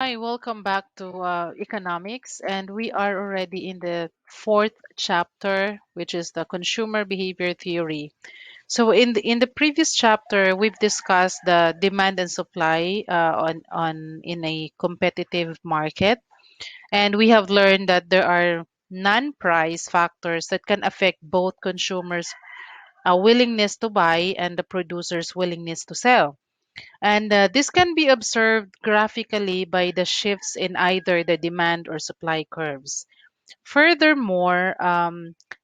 Hi, welcome back to economics, and we are already in the fourth chapter, which is the consumer behavior theory. So, in the previous chapter, we've discussed the demand and supply on in a competitive market, and we have learned that there are non-price factors that can affect both consumers' willingness to buy and the producer's willingness to sell. And this can be observed graphically by the shifts in either the demand or supply curves. Furthermore,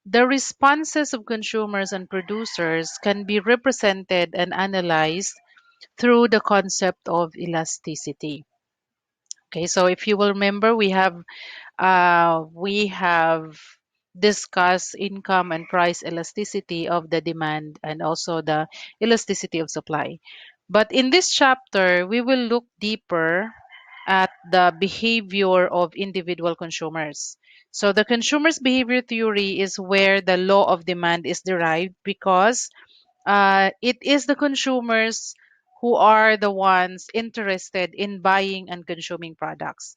the responses of consumers and producers can be represented and analyzed through the concept of elasticity. Okay, so if you will remember, we have discussed income and price elasticity of the demand and also the elasticity of supply. But in this chapter, we will look deeper at the behavior of individual consumers. So the consumer's behavior theory is where the law of demand is derived because it is the consumers who are the ones interested in buying and consuming products.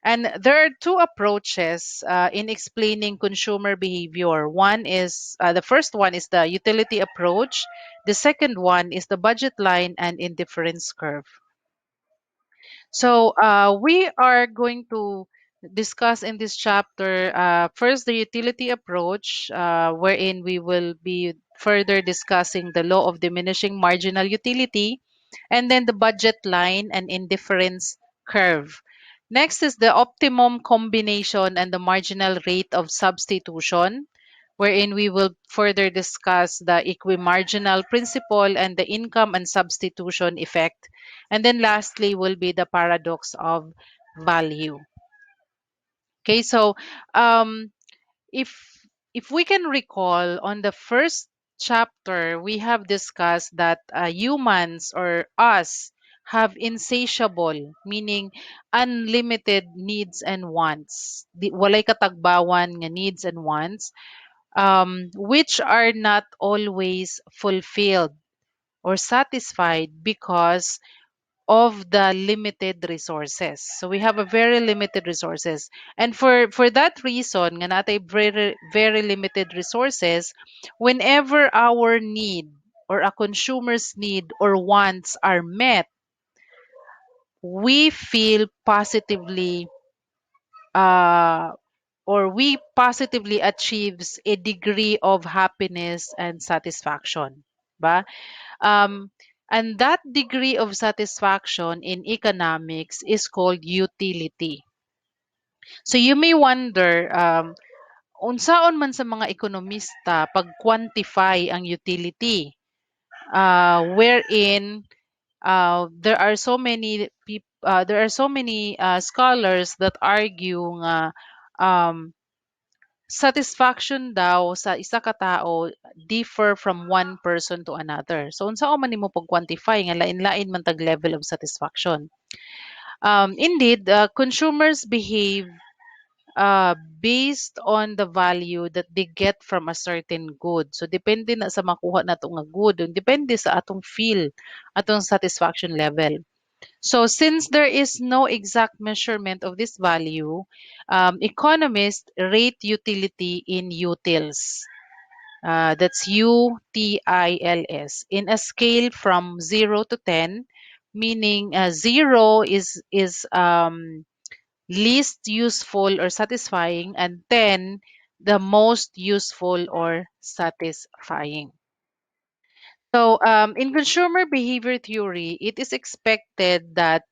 And there are two approaches in explaining consumer behavior. The first one is the utility approach. The second one is the budget line and indifference curve. So we are going to discuss in this chapter first the utility approach, wherein we will be further discussing the law of diminishing marginal utility, and then the budget line and indifference curve. Next is the optimum combination and the marginal rate of substitution, wherein we will further discuss the equimarginal principle and the income and substitution effect. And then lastly will be the paradox of value. Okay, so um, if if we can recall on the first chapter, we have discussed that humans or us have insatiable, meaning unlimited needs and wants. Walay katagbawan nga needs and wants, which are not always fulfilled or satisfied because of the limited resources. So we have a very limited resources. And for that reason, nga natay very limited resources, whenever our need or a consumer's need or wants are met, we feel positively uh, or we positively achieves a degree of happiness and satisfaction. Ba? Um, and that degree of satisfaction in economics is called utility. So you may wonder, unsaon man sa mga ekonomista pag-quantify ang utility, wherein there are so many scholars that argue nga um, satisfaction daw sa isa ka tao differ from one person to another. So unsa man nimo pag-quantify nga lain-lain man tag level of satisfaction. Indeed, consumers behave based on the value that they get from a certain good. So depende na sa makuha nato nga good, depende sa atong feel, atong satisfaction level. So, since there is no exact measurement of this value, economists rate utility in utils. That's UTILS in a scale from 0 to 10, meaning 0 is least useful or satisfying, and 10 the most useful or satisfying. So, in consumer behavior theory, it is expected that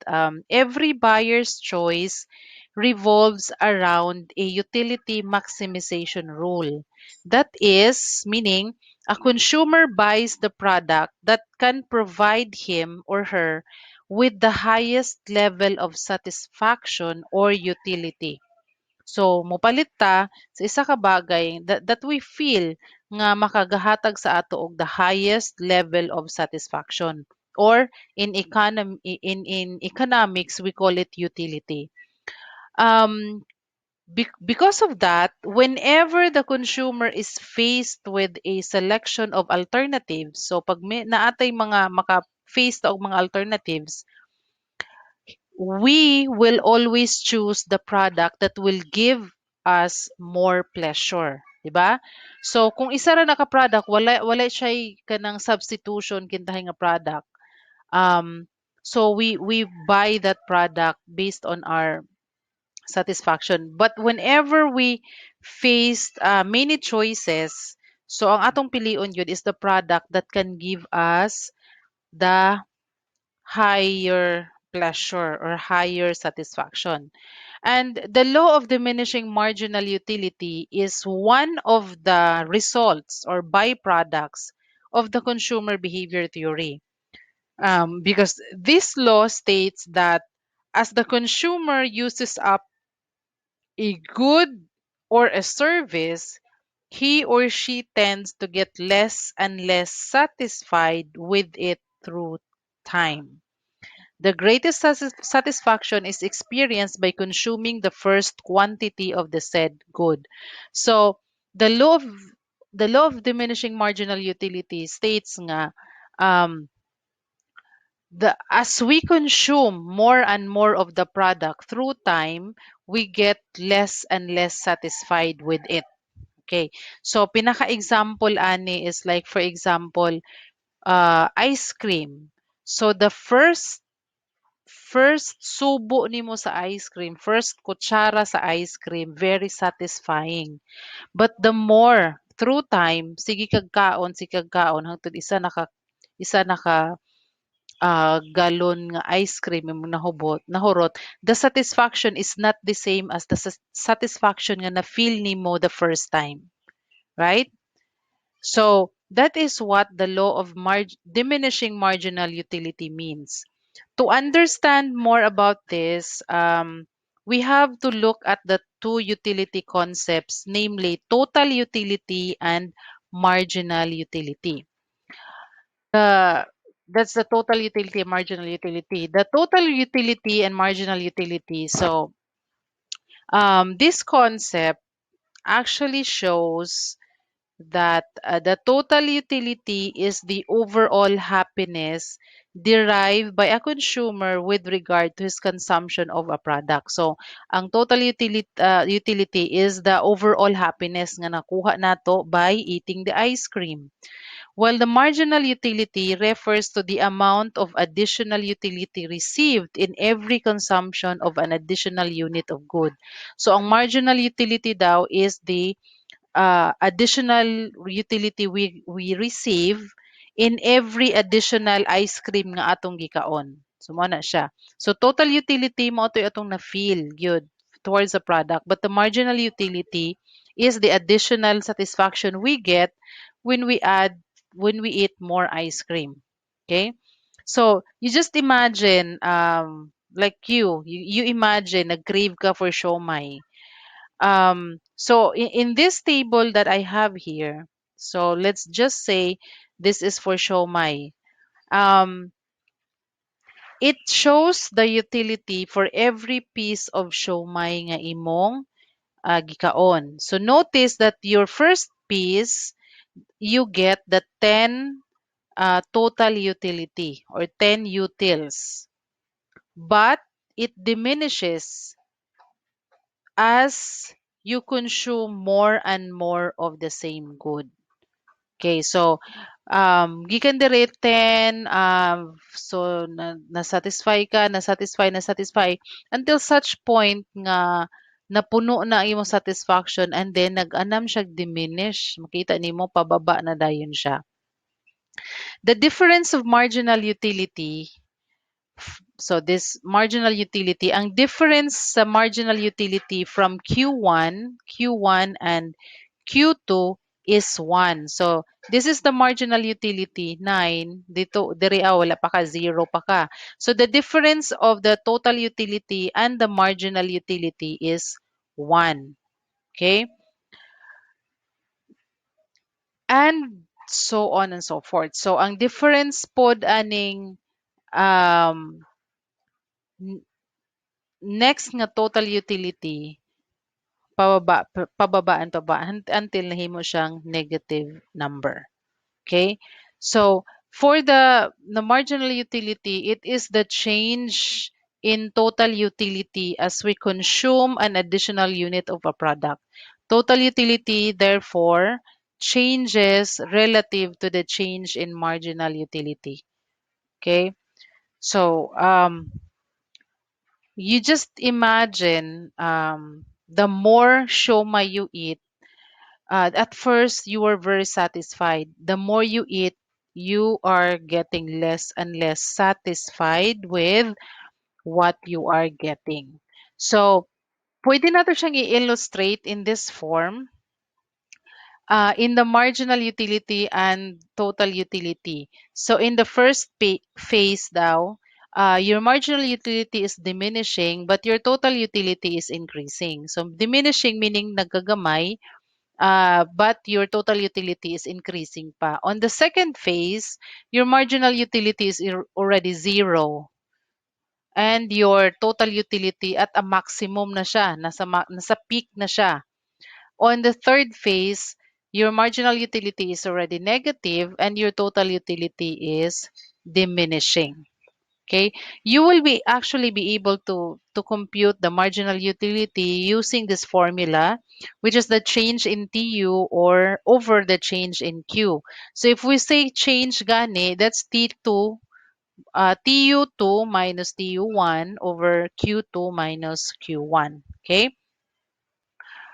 every buyer's choice revolves around a utility maximization rule. That is, meaning a consumer buys the product that can provide him or her with the highest level of satisfaction or utility. So, mopalit ta sa isa ka bagay that we feel nga makagahatag sa ato og the highest level of satisfaction, or in economics we call it utility. Um because of that, whenever the consumer is faced with a selection of alternatives, so pag may naatay mga maka face ta og mga alternatives, we will always choose the product that will give us more pleasure, 'di ba? So kung isa ra naka product wala siya kanang substitution kintahay nga product. So we buy that product based on our satisfaction. But whenever we faced many choices, so ang atong pilion yun is the product that can give us the higher pleasure or higher satisfaction. And the law of diminishing marginal utility is one of the results or byproducts of the consumer behavior theory. Because this law states that as the consumer uses up a good or a service, he or she tends to get less and less satisfied with it through time. The greatest satisfaction is experienced by consuming the first quantity of the said good. So, the law of the law of diminishing marginal utility states nga um, the as we consume more and more of the product through time, we get less and less satisfied with it. Okay. So pinaka-example ani is like for example, ice cream. So the first subo nimo sa ice cream, first kutsara sa ice cream, very satisfying. But the more through time, sige kag kaon hangtod isa naka galon nga ice cream imong nahurot, the satisfaction is not the same as the satisfaction nga na feel nimo the first time, right? So that is what the law of diminishing marginal utility means. To understand more about this, we have to look at the two utility concepts, namely total utility and marginal utility. The That's the total utility and marginal utility. The total utility and marginal utility. So this concept actually shows that the total utility is the overall happiness derived by a consumer with regard to his consumption of a product. So, ang total utility is the overall happiness nga nakuha nato by eating the ice cream. While the marginal utility refers to the amount of additional utility received in every consumption of an additional unit of good. So, ang marginal utility daw is the additional utility we receive in every additional ice cream nga atong gikaon. So mo na siya. So total utility mo to atong na feel good towards the product, but the marginal utility is the additional satisfaction we get when we eat more ice cream. Okay? So you just imagine like you imagine nag-crave ka for siomai. So in this table that I have here, so let's just say this is for Shomai. Um, it shows the utility for every piece of Shomai nga imong gikaon. So notice that your first piece, you get the 10 total utility or 10 utils. But it diminishes as you consume more and more of the same good. Okay, so gikan dire 10 so na-satisfy ka, na-satisfy until such point nga napuno na ang imong satisfaction and then nag-anam siya diminish. Makita nimo pababa na dayon siya. The difference of marginal utility. So this marginal utility, ang difference sa marginal utility from Q1 and Q2 is 1. So this is the marginal utility 9. Dito dire wala pa ka, 0 pa ka. So the difference of the total utility and the marginal utility is 1. Okay? And so on and so forth. So ang difference pod aning um next nga total utility pababaan pa ba until nahimo siyang negative number. Okay? So for the marginal utility, it is the change in total utility as we consume an additional unit of a product. Total utility, therefore, changes relative to the change in marginal utility. Okay? So, you just imagine the more shoma you eat, at first you are very satisfied. The more you eat, you are getting less and less satisfied with what you are getting. So, pwede natin siyang i-illustrate in this form, in the marginal utility and total utility. So, in the first phase daw, your marginal utility is diminishing, but your total utility is increasing. So, diminishing meaning nagagamay, but your total utility is increasing pa. On the second phase, your marginal utility is already zero. And your total utility at a maximum na siya, nasa peak na siya. On the third phase, your marginal utility is already negative and your total utility is diminishing. Okay, you will be actually be able to compute the marginal utility using this formula, which is the change in TU or over the change in Q. So if we say change gani, that's T2, TU2 minus TU1 over Q2 minus Q1. Okay?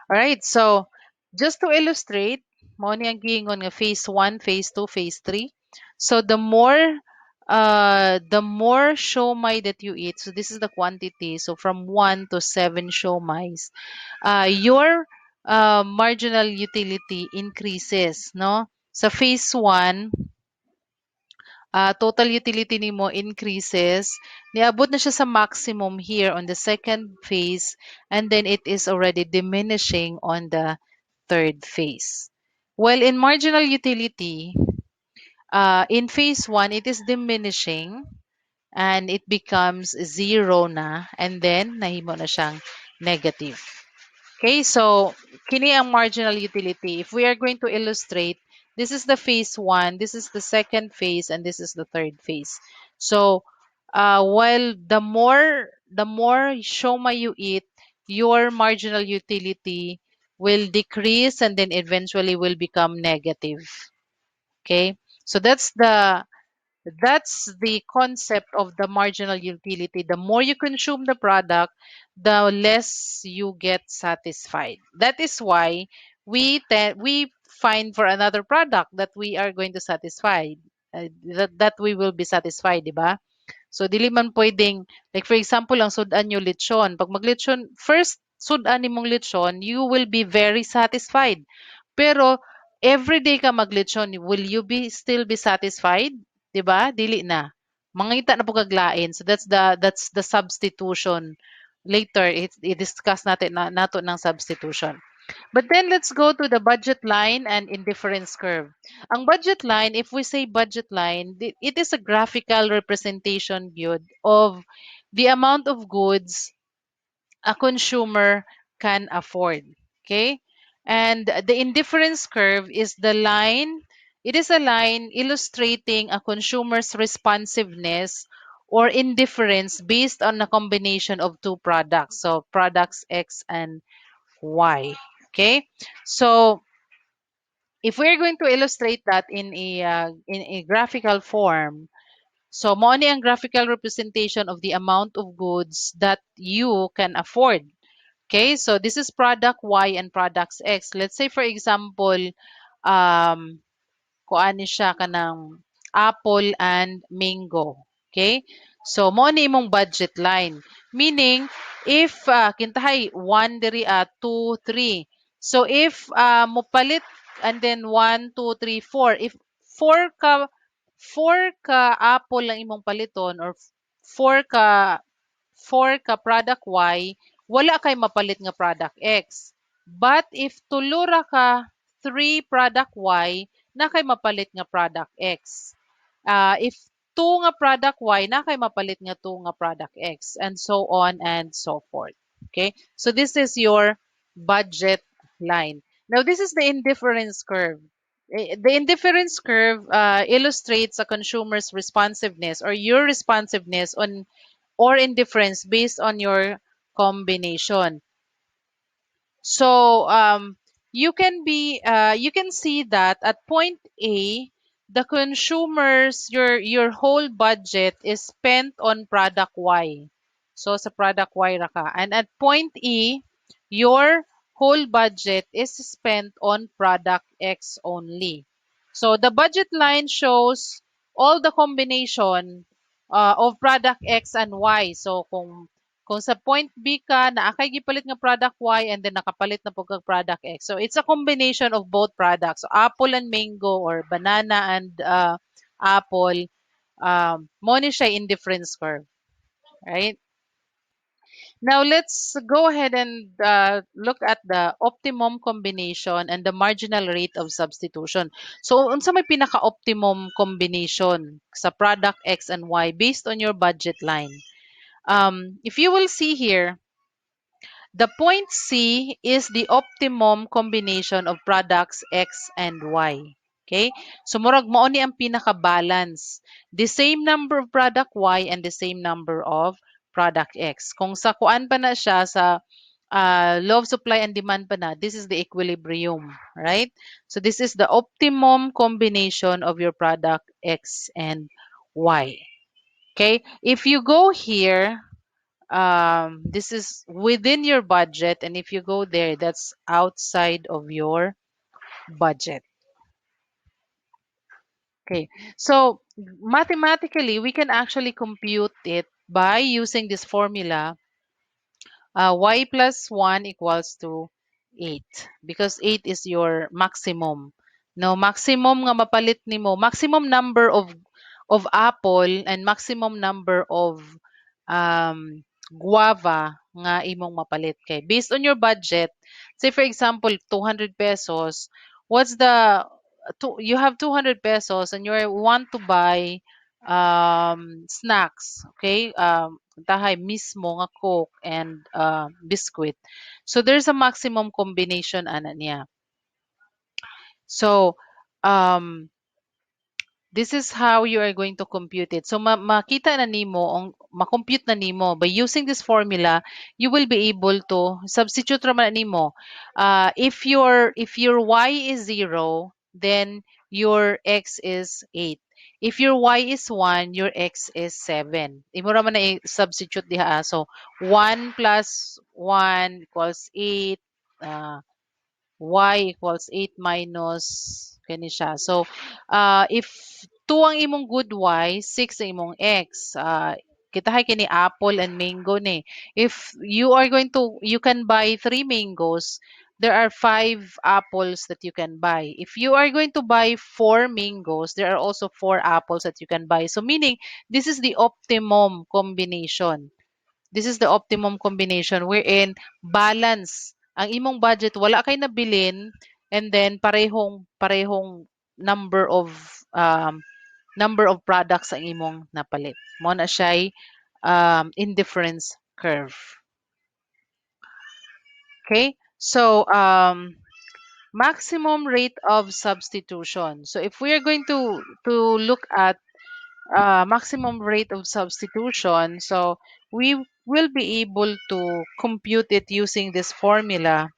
All right. So just to illustrate, mo ni ang giingon nga phase 1, phase 2, phase 3. So the more siomai that you eat, so this is the quantity. So from 1 to 7 siomais, your marginal utility increases, no? Sa phase 1, total utility nimo increases. Niabot na siya sa maximum here on the second phase, and then it is already diminishing on the third phase. Well, in marginal utility, in phase 1, it is diminishing and it becomes zero na, and then nahimo na siyang negative. Okay, so kini ang marginal utility. If we are going to illustrate, this is the phase 1, this is the second phase, and this is the third phase. So, while the more shoma you eat, your marginal utility will decrease and then eventually will become negative. Okay, so that's the concept of the marginal utility. The more you consume the product, the less you get satisfied. That is why we find for another product that we are going to satisfy, that we will be satisfied, di ba? So dili man pwedeng, like for example, ang sudan nyo lechon. Pag maglechon, first sudan nimong lechon, you will be very satisfied. Pero everyday ka maglechon, will you still be satisfied? 'Di ba? Dili na. Mangita na po kaglain. So that's the substitution. Later i-discuss natin nato ng substitution. But then let's go to the budget line and indifference curve. Ang budget line, if we say budget line, it is a graphical representation gyud of the amount of goods a consumer can afford. Okay? And the indifference curve is the line, it is a line illustrating a consumer's responsiveness or indifference based on a combination of two products. So products X and Y. Okay? So if we're going to illustrate that in a graphical form, so mo ni ang graphical representation of the amount of goods that you can afford. Okay, so this is product Y and products X. Let's say for example, um, kuan ni siya kanang apple and mango. Okay? So mo ni imong budget line. Meaning if kintahay 1 diri 2 3. So if mopalit and then 1 2 3 4, if 4 ka apple lang imong paliton or 4 ka 4 ka product Y, wala kay mapalit nga product X. But if tulura ka 3 product Y, na kay mapalit nga product X. If 2 nga product Y, na kay mapalit nga 2 nga product X, and so on and so forth. Okay? So this is your budget line. Now this is the indifference curve. The indifference curve illustrates a consumer's responsiveness or your responsiveness or indifference based on your combination. So you can see that at point A, the consumers your whole budget is spent on product Y. So sa product Y ra ka. And at point E, your whole budget is spent on product X only. So the budget line shows all the combination of product X and Y. So kung sa point B ka, naakay gipalit nga product Y and then nakapalit na po kag product X. So it's a combination of both products. So apple and mango or banana and apple, mo ni siya indifference curve, right? Now let's go ahead and look at the optimum combination and the marginal rate of substitution. So unsa may pinaka-optimum combination sa product X and Y based on your budget line? If you will see here, the point C is the optimum combination of products X and Y. Okay? So murag mao ni ang pinaka-balance. The same number of product Y and the same number of product X. Kung sa kuan pa na siya sa law of supply and demand pa na, this is the equilibrium, right? So this is the optimum combination of your product X and Y. Okay? If you go here, this is within your budget, and if you go there, that's outside of your budget. Okay, so mathematically we can actually compute it by using this formula. Y plus 1 equals to 8 because 8 is your maximum. No, maximum nga mapalit nimo, maximum number of apple and maximum number of guava nga imong mapalit kay based on your budget. Say for example 200 pesos, what's the you have 200 pesos and you want to buy snacks, okay? Tahay mismo nga coke and biscuit. So there's a maximum combination ana niya. So this is how you are going to compute it. So makita na nimo, makompute na nimo by using this formula, you will be able to substitute ra man nimo. If your y is 0, then your x is 8. If your y is 1, your x is 7. Imo ra man na substitute diha. So 1 plus 1 equals 8. Y equals 8 minus kani siya. So, if 2 ang imong good Y, 6 ang imong X. Kita hay kini apple and mango ni. If you are going to, you can buy 3 mangoes, there are 5 apples that you can buy. If you are going to buy 4 mangoes, there are also 4 apples that you can buy. So, meaning, this is the optimum combination. This is the optimum combination wherein balance ang imong budget, wala kay nabilin, and then parehong um number of products ang imong napalit. Mo na siya indifference curve. Okay? So maximum rate of substitution. So if we are going to look at maximum rate of substitution. So we will be able to compute it using this formula.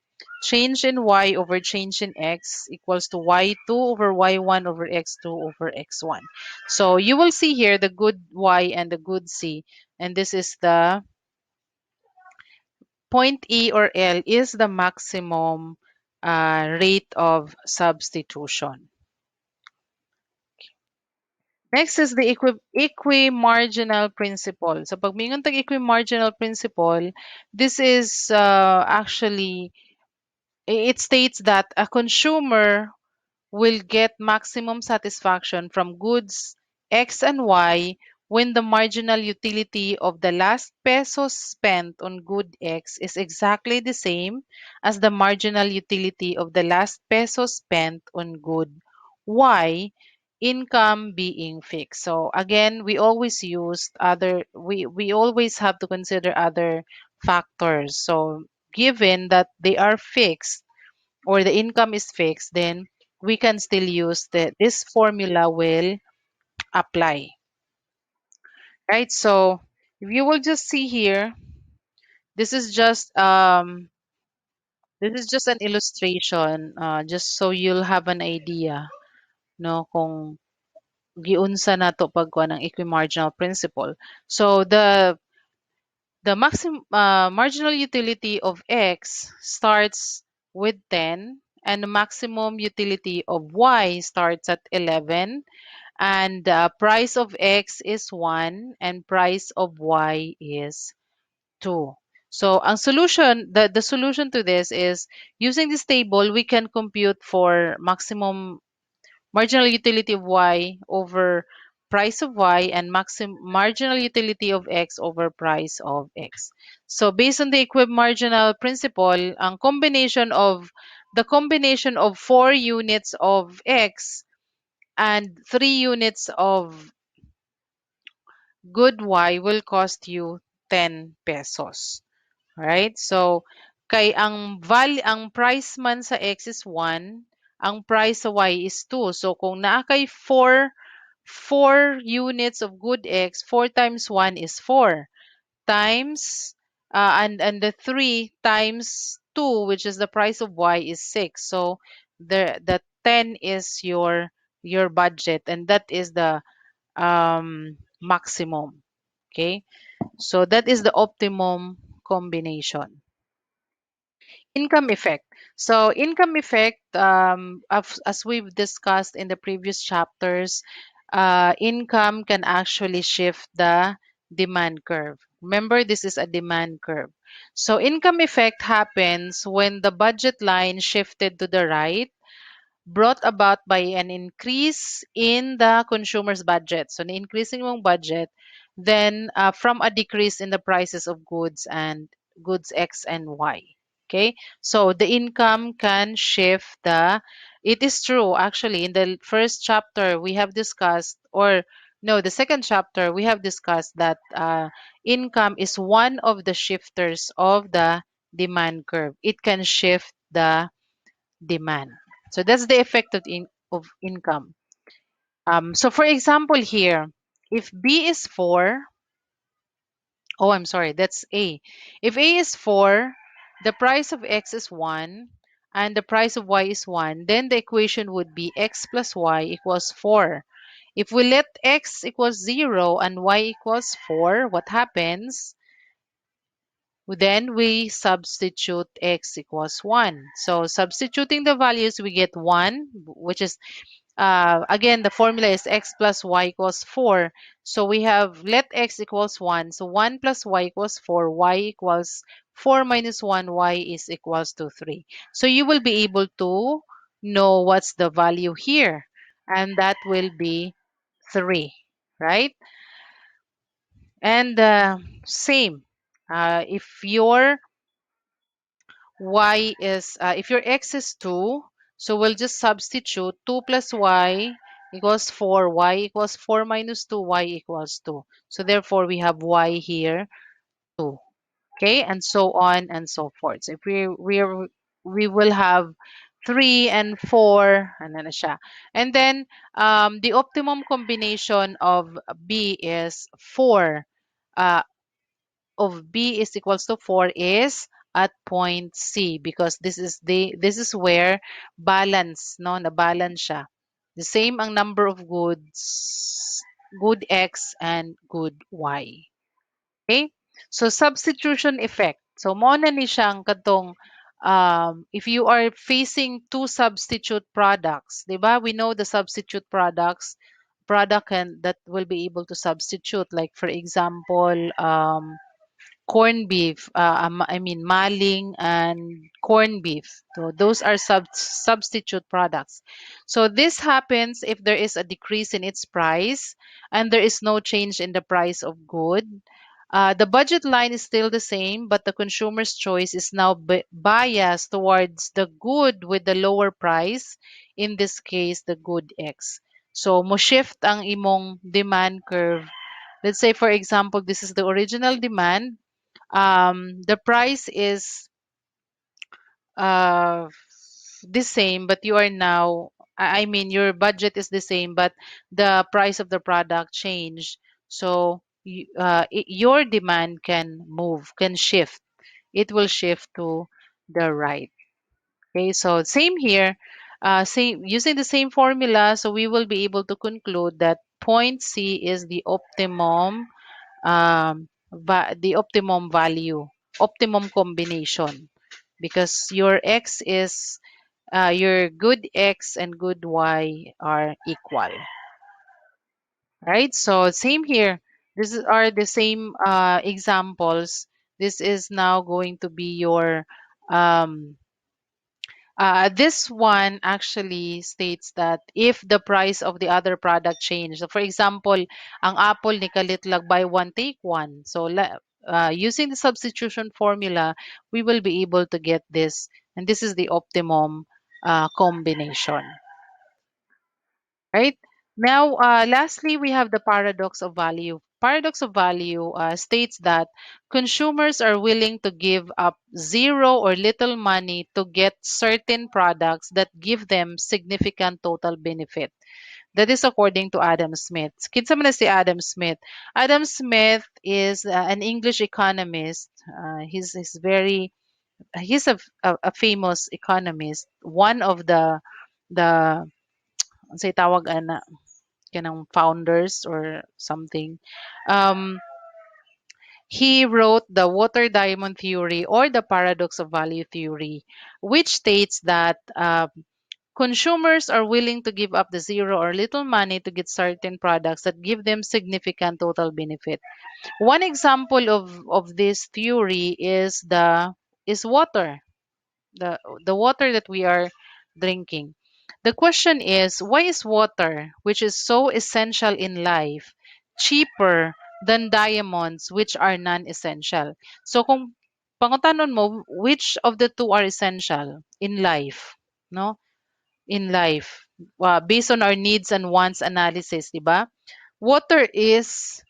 Change in y over change in x equals to y2 over y1 over x2 over x1. So you will see here the good y and the good c. And this is the point E or L is the maximum rate of substitution. Next is the equi-marginal principle. So pag mingon tag equi-marginal principle, this is actually, it states that a consumer will get maximum satisfaction from goods X and Y when the marginal utility of the last peso spent on good X is exactly the same as the marginal utility of the last peso spent on good Y, income being fixed. So again, we always have to consider other factors. So given that they are fixed, or the income is fixed, then we can still use this formula will apply. Right? So If you will just see here, this is just an illustration, just so you'll have an idea, no, kung giunsa na to pagkuha ng equimarginal principle. So the maximum marginal utility of x starts with 10, and the maximum utility of y starts at 11, and the price of x is 1 and price of y is 2. So ang solution, the solution to this is using this table we can compute for maximum marginal utility of y over price of y and maximum marginal utility of x over price of x. So based on the equimarginal principle, ang combination of 4 units of x and 3 units of good y will cost you 10 pesos. Right? So kay ang price man sa x is 1, ang price sa y is 2. So kung naa kay 4 units of good x, 4 times 1 is 4 times and the 3 times 2, which is the price of y, is 6. So the 10 is your budget, and that is the maximum. Okay? So that is the optimum combination. Income effect. So income effect, as we've discussed in the previous chapters, income can actually shift the demand curve. Remember, this is a demand curve. So income effect happens when the budget line shifted to the right, brought about by an increase in the consumer's budget. So, increasing mong budget, then from a decrease in the prices of goods and goods X and Y. Okay, so the income can shift the. It is true, actually, in the first chapter we have discussed, or no, the second chapter we have discussed that income is one of the shifters of the demand curve. It can shift the demand. So that's the effect of income. So for example here, if B is 4, oh, I'm sorry, that's A. If A is 4, the price of X is 1, and the price of Y is 1, then the equation would be X plus Y equals 4. If we let X equals 0 and Y equals 4, what happens? Then we substitute X equals 1. So substituting the values, we get 1, which is again, the formula is x plus y equals 4. So we have let x equals 1. So 1 plus y equals 4. Y equals 4 minus 1. Y is equals to 3. So you will be able to know what's the value here. And that will be 3, right? And same. If your x is 2, so we'll just substitute 2 plus y equals 4, y equals 4 minus 2, y equals 2. So therefore, we have y here, 2. Okay, and so on and so forth. So if we will have 3 and 4, and then siya. And then the optimum combination of B is 4. Uh, of B is equals to 4 is at point C, because this is where balance, no, na balance siya. The same ang number of goods, good X and good Y. Okay? So substitution effect. So mo na ni siyang katong if you are facing two substitute products, 'di ba? We know the substitute product can that will be able to substitute, like for example, corned beef, I mean maling and corned beef. So those are substitute products. So this happens if there is a decrease in its price and there is no change in the price of good. The budget line is still the same, but the consumer's choice is now biased towards the good with the lower price. In this case, the good X. So mo shift ang imong demand curve. Let's say, for example, this is the original demand. The price is uh, the same, but you are now, I mean, your budget is the same, but the price of the product changed. So your demand can move, can shift. It will shift to the right. Okay, so same here. Same using the same formula, so we will be able to conclude that point C is the optimum, the optimum value, optimum combination, because your x is your good x and good y are equal, right? So same here. Are the same examples. This is now going to be your um, this one actually states that if the price of the other product change. So for example, ang apple ni kalitlag buy one take one. So using the substitution formula, we will be able to get this, and this is the optimum combination. Right? Now, lastly, we have the paradox of value. Paradox of value states that consumers are willing to give up zero or little money to get certain products that give them significant total benefit. That is according to Adam Smith. Kinsa man na si Adam Smith? Adam Smith is an English economist. He's a famous economist. One of the say tawag ana kanang founders or something. Um, he wrote the water diamond theory or the paradox of value theory, which states that consumers are willing to give up the zero or little money to get certain products that give them significant total benefit. One example of this theory is water, the water that we are drinking. The question is, why is water, which is so essential in life, cheaper than diamonds, which are non-essential? So kung pangutanon mo, which of the two are essential in life? No? In life. Based on our needs and wants analysis, di ba? Water is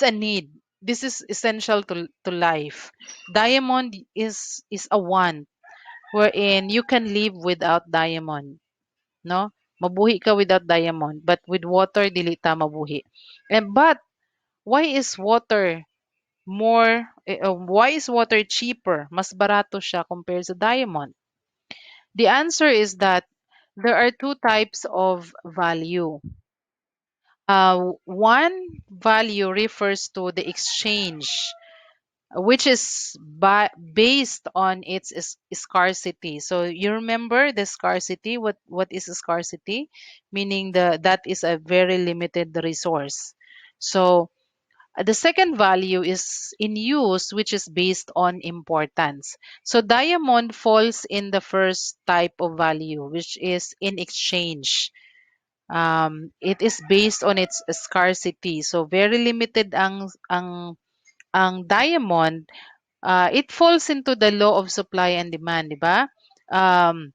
a need. This is essential to life. Diamond is a want, wherein you can live without diamond, no? Mabuhi ka without diamond, but with water dili ta mabuhi. And but why is water why is water cheaper? Mas barato siya compared sa diamond. The answer is that there are two types of value. One value refers to the exchange, which is based on its scarcity. So you remember the scarcity. What is scarcity? Meaning that is a very limited resource. So the second value is in use, which is based on importance. So diamond falls in the first type of value, which is in exchange. It is based on its scarcity. So very limited ang diamond. It falls into the law of supply and demand, di ba? Um,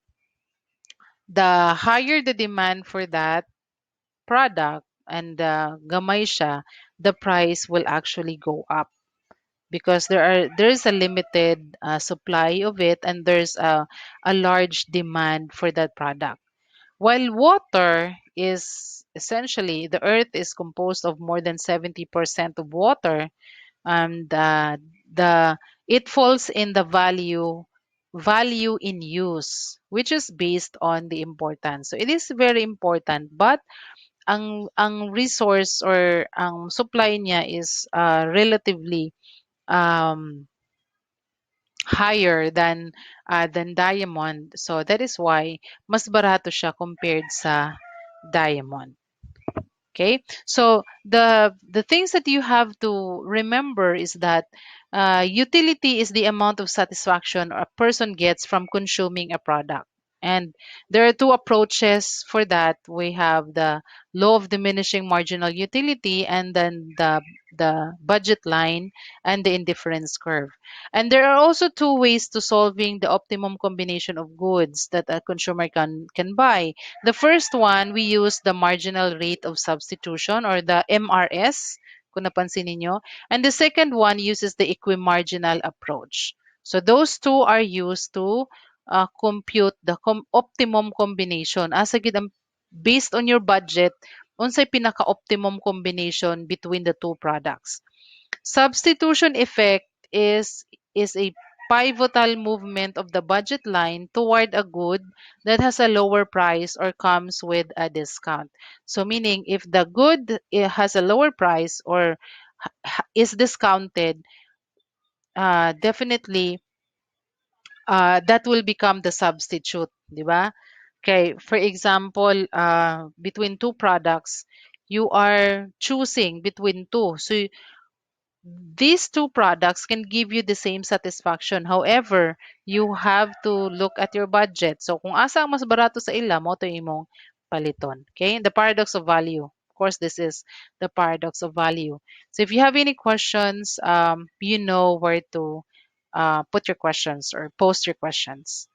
the higher the demand for that product and gamay siya, the price will actually go up because there's a limited supply of it and there's a large demand for that product. While water is essentially the earth is composed of more than 70% of water, and the it falls in the value in use, which is based on the importance. So it is very important, but ang resource or ang supply niya is relatively um, higher than diamond. So that is why mas barato siya compared sa diamond. Okay, so the things that you have to remember is that utility is the amount of satisfaction a person gets from consuming a product. And there are two approaches for that. We have the law of diminishing marginal utility, and then the budget line and the indifference curve. And there are also two ways to solving the optimum combination of goods that a consumer can buy. The first one, we use the marginal rate of substitution or the MRS, kung napansin ninyo. And the second one uses the equimarginal approach. So those two are used to compute the optimum combination. As again, based on your budget, unsay pinaka-optimum combination between the two products. Substitution effect is a pivotal movement of the budget line toward a good that has a lower price or comes with a discount. So meaning if the good has a lower price or is discounted, definitely that will become the substitute, di ba? Okay, for example, between two products, you are choosing between two. So these two products can give you the same satisfaction. However, you have to look at your budget. So kung asa ang mas barato sa ila, mo to imong paliton. Okay? The paradox of value. Of course, this is the paradox of value. So if you have any questions, you know where to put your questions or post your questions.